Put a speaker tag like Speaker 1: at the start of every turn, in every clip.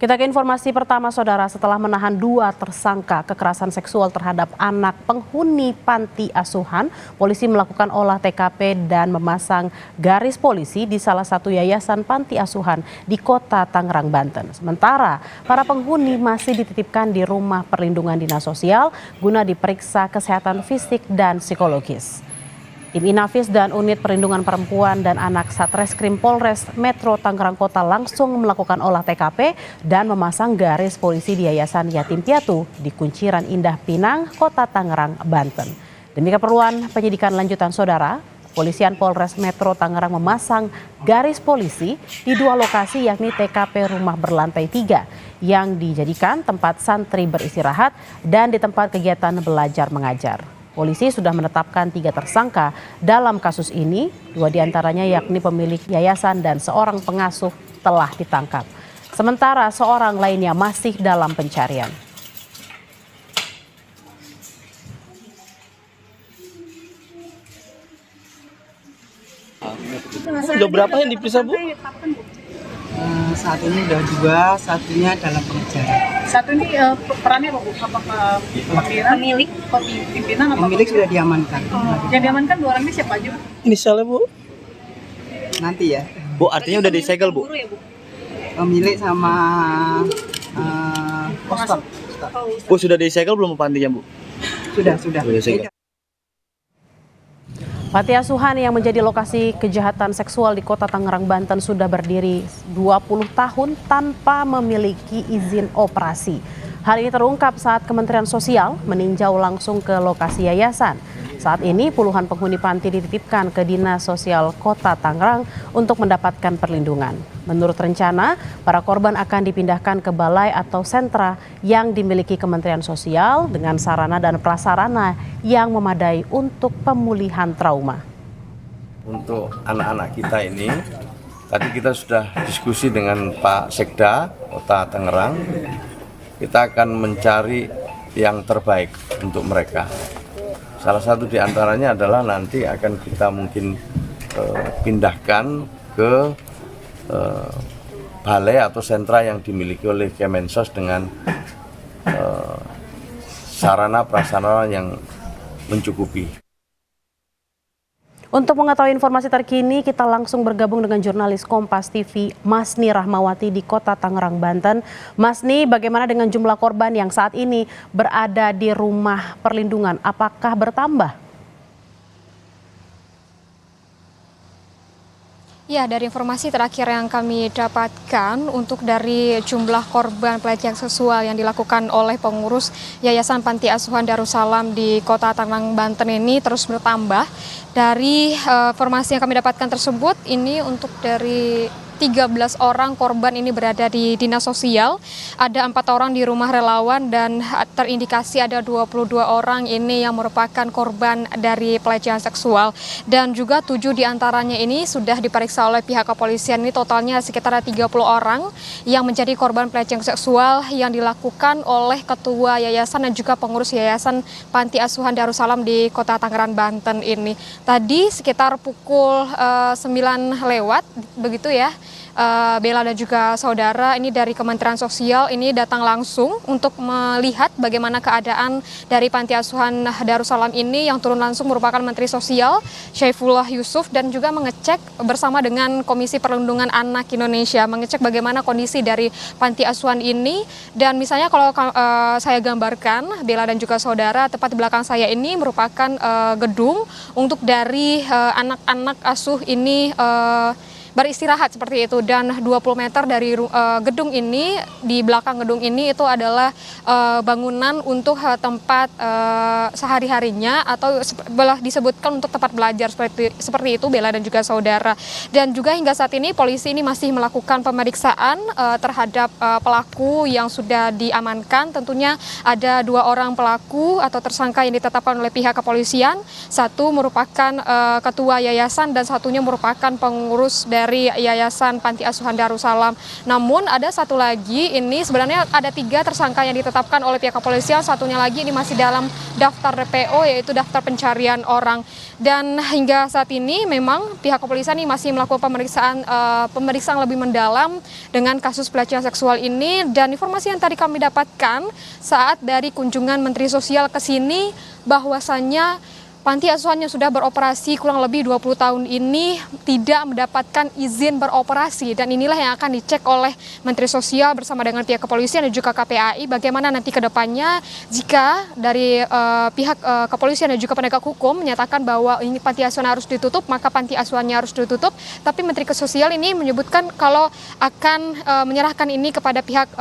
Speaker 1: Kita ke informasi pertama, Saudara. Setelah menahan 2 tersangka kekerasan seksual terhadap anak penghuni panti asuhan, polisi melakukan olah TKP dan memasang garis polisi di salah satu yayasan panti asuhan di Kota Tangerang, Banten. Sementara para penghuni masih dititipkan di rumah perlindungan dinas sosial guna diperiksa kesehatan fisik dan psikologis. Tim Inafis dan Unit Perlindungan Perempuan dan Anak Satreskrim Polres Metro Tangerang Kota langsung melakukan olah TKP dan memasang garis polisi di Yayasan Yatim Piatu di Kunciran Indah Pinang, Kota Tangerang, Banten. Demi keperluan penyidikan lanjutan, Saudara, Kepolisian Polres Metro Tangerang memasang garis polisi di 2 lokasi, yakni TKP rumah berlantai 3 yang dijadikan tempat santri beristirahat dan di tempat kegiatan belajar mengajar. Polisi sudah menetapkan 3 tersangka dalam kasus ini, 2 diantaranya yakni pemilik yayasan dan seorang pengasuh telah ditangkap. Sementara seorang lainnya masih dalam pencarian.
Speaker 2: Udah berapa yang diperiksa, Bu?
Speaker 3: Saat ini udah 2, satunya dalam pengejaran.
Speaker 4: Satu ini perannya apa, Bu? Apakah pemilik pimpinan atau
Speaker 3: Pemilik sudah diamankan.
Speaker 4: yang diamankan 2 orang ini siapa aja, Bu?
Speaker 2: Inisialnya, Bu?
Speaker 3: Nanti ya,
Speaker 2: Bu, artinya udah disegel, Bu?
Speaker 4: Guru ya, Bu?
Speaker 3: pemilik sama postor.
Speaker 2: Bu, sudah disegel belum pantinya, Bu?
Speaker 3: Sudah.
Speaker 2: Sudah disegel.
Speaker 1: Panti asuhan yang menjadi lokasi kejahatan seksual di Kota Tangerang, Banten sudah berdiri 20 tahun tanpa memiliki izin operasi. Hal ini terungkap saat Kementerian Sosial meninjau langsung ke lokasi yayasan. Saat ini puluhan penghuni panti dititipkan ke Dinas Sosial Kota Tangerang untuk mendapatkan perlindungan. Menurut rencana, para korban akan dipindahkan ke balai atau sentra yang dimiliki Kementerian Sosial dengan sarana dan prasarana yang memadai untuk pemulihan trauma.
Speaker 5: Untuk anak-anak kita ini, tadi kita sudah diskusi dengan Pak Sekda Kota Tangerang. Kita akan mencari yang terbaik untuk mereka. Salah satu di antaranya adalah nanti akan kita mungkin pindahkan ke balai atau sentra yang dimiliki oleh Kemensos dengan sarana prasarana yang mencukupi.
Speaker 1: Untuk mengetahui informasi terkini, kita langsung bergabung dengan jurnalis Kompas TV Masni Rahmawati di Kota Tangerang, Banten. Masni, bagaimana dengan jumlah korban yang saat ini berada di rumah perlindungan? Apakah bertambah?
Speaker 6: Ya, dari informasi terakhir yang kami dapatkan, untuk dari jumlah korban pelecehan seksual yang dilakukan oleh pengurus Yayasan Panti Asuhan Darussalam di Kota Tangerang, Banten ini terus bertambah. Dari informasi yang kami dapatkan tersebut, ini untuk dari 13 orang korban ini berada di dinas sosial, ada 4 orang di rumah relawan, dan terindikasi ada 22 orang ini yang merupakan korban dari pelecehan seksual. Dan juga 7 diantaranya ini sudah diperiksa oleh pihak kepolisian. Ini totalnya sekitar 30 orang yang menjadi korban pelecehan seksual yang dilakukan oleh ketua yayasan dan juga pengurus Yayasan Panti Asuhan Darussalam di Kota Tangerang, Banten ini. Tadi sekitar pukul 9 lewat, begitu ya. Bella dan juga saudara, ini dari Kementerian Sosial ini datang langsung untuk melihat bagaimana keadaan dari Panti Asuhan Darussalam ini. Yang turun langsung merupakan Menteri Sosial Syaifullah Yusuf, dan juga mengecek bersama dengan Komisi Perlindungan Anak Indonesia, mengecek bagaimana kondisi dari Panti Asuhan ini. Dan misalnya kalau saya gambarkan, Bella dan juga saudara, tepat di belakang saya ini merupakan gedung untuk dari anak-anak asuh ini beristirahat seperti itu, dan 20 meter dari gedung ini, di belakang gedung ini itu adalah bangunan untuk tempat sehari-harinya, atau disebutkan untuk tempat belajar seperti itu, Bella dan juga saudara. Dan juga hingga saat ini polisi ini masih melakukan pemeriksaan terhadap pelaku yang sudah diamankan. Tentunya ada 2 orang pelaku atau tersangka yang ditetapkan oleh pihak kepolisian. Satu merupakan ketua yayasan dan satunya merupakan pengurus dari dari Yayasan Panti Asuhan Darussalam. Namun ada satu lagi, ini sebenarnya ada 3 tersangka yang ditetapkan oleh pihak kepolisian, satunya lagi ini masih dalam daftar DPO, yaitu daftar pencarian orang. Dan hingga saat ini memang pihak kepolisian ini masih melakukan pemeriksaan lebih mendalam dengan kasus pelecehan seksual ini. Dan informasi yang tadi kami dapatkan saat dari kunjungan Menteri Sosial ke sini, bahwasannya panti asuhan yang sudah beroperasi kurang lebih 20 tahun ini tidak mendapatkan izin beroperasi, dan inilah yang akan dicek oleh Menteri Sosial bersama dengan pihak kepolisian dan juga KPAI bagaimana nanti ke depannya jika dari pihak kepolisian dan juga penegak hukum menyatakan bahwa ini panti asuhan harus ditutup, maka panti asuhannya harus ditutup. Tapi Menteri Sosial ini menyebutkan kalau akan menyerahkan ini kepada pihak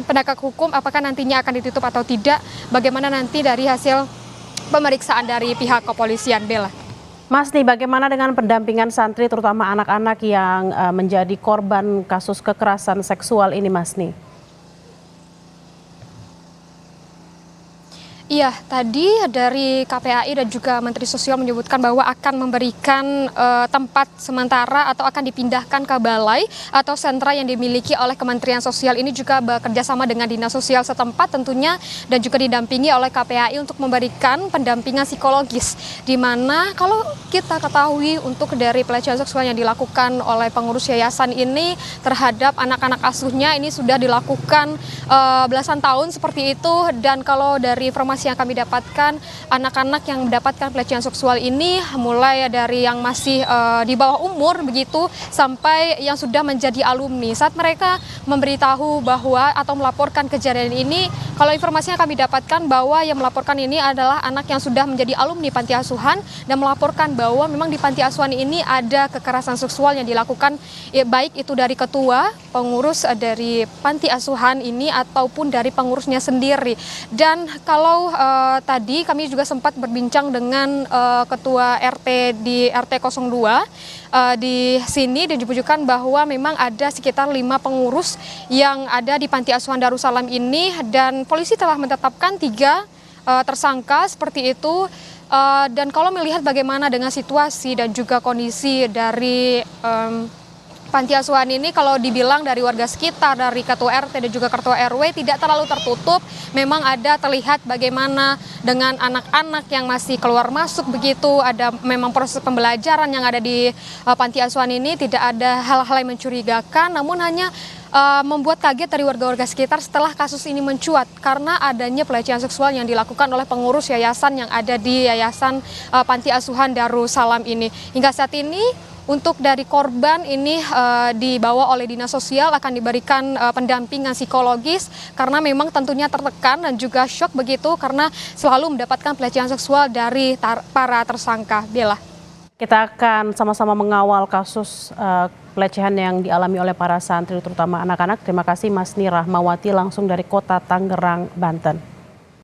Speaker 6: penegak hukum, apakah nantinya akan ditutup atau tidak, bagaimana nanti dari hasil pemeriksaan dari pihak kepolisian. Bella.
Speaker 1: Mas nih, bagaimana dengan pendampingan santri terutama anak-anak yang menjadi korban kasus kekerasan seksual ini, Mas nih?
Speaker 6: Iya, tadi dari KPAI dan juga Menteri Sosial menyebutkan bahwa akan memberikan tempat sementara atau akan dipindahkan ke balai atau sentra yang dimiliki oleh Kementerian Sosial. Ini juga bekerja sama dengan Dinas Sosial setempat tentunya, dan juga didampingi oleh KPAI untuk memberikan pendampingan psikologis. Di mana kalau kita ketahui untuk dari pelecehan seksual yang dilakukan oleh pengurus yayasan ini terhadap anak-anak asuhnya ini sudah dilakukan belasan tahun seperti itu. Dan kalau dari informasi yang kami dapatkan, anak-anak yang mendapatkan pelecehan seksual ini mulai dari yang masih di bawah umur begitu sampai yang sudah menjadi alumni. Saat mereka memberitahu bahwa atau melaporkan kejadian ini, kalau informasi yang kami dapatkan bahwa yang melaporkan ini adalah anak yang sudah menjadi alumni panti asuhan dan melaporkan bahwa memang di panti asuhan ini ada kekerasan seksual yang dilakukan baik itu dari ketua, pengurus dari panti asuhan ini ataupun dari pengurusnya sendiri. Dan kalau tadi kami juga sempat berbincang dengan ketua RT di RT 02 di sini, dan ditunjukkan bahwa memang ada sekitar 5 pengurus yang ada di Panti Asuhan Darussalam ini, dan polisi telah menetapkan 3 tersangka seperti itu. Dan kalau melihat bagaimana dengan situasi dan juga kondisi dari panti asuhan ini, kalau dibilang dari warga sekitar, dari ketua RT dan juga ketua RW tidak terlalu tertutup. Memang ada terlihat bagaimana dengan anak-anak yang masih keluar masuk begitu, ada memang proses pembelajaran yang ada di panti asuhan ini, tidak ada hal-hal yang mencurigakan, namun hanya membuat kaget dari warga-warga sekitar setelah kasus ini mencuat karena adanya pelecehan seksual yang dilakukan oleh pengurus yayasan yang ada di Yayasan Panti Asuhan Darussalam ini. Hingga saat ini untuk dari korban ini dibawa oleh Dinas Sosial, akan diberikan pendampingan psikologis karena memang tentunya tertekan dan juga syok begitu karena selalu mendapatkan pelecehan seksual dari para tersangka. Bella.
Speaker 1: Kita akan sama-sama mengawal kasus pelecehan yang dialami oleh para santri terutama anak-anak. Terima kasih Mas Nirahmawati langsung dari Kota Tangerang, Banten.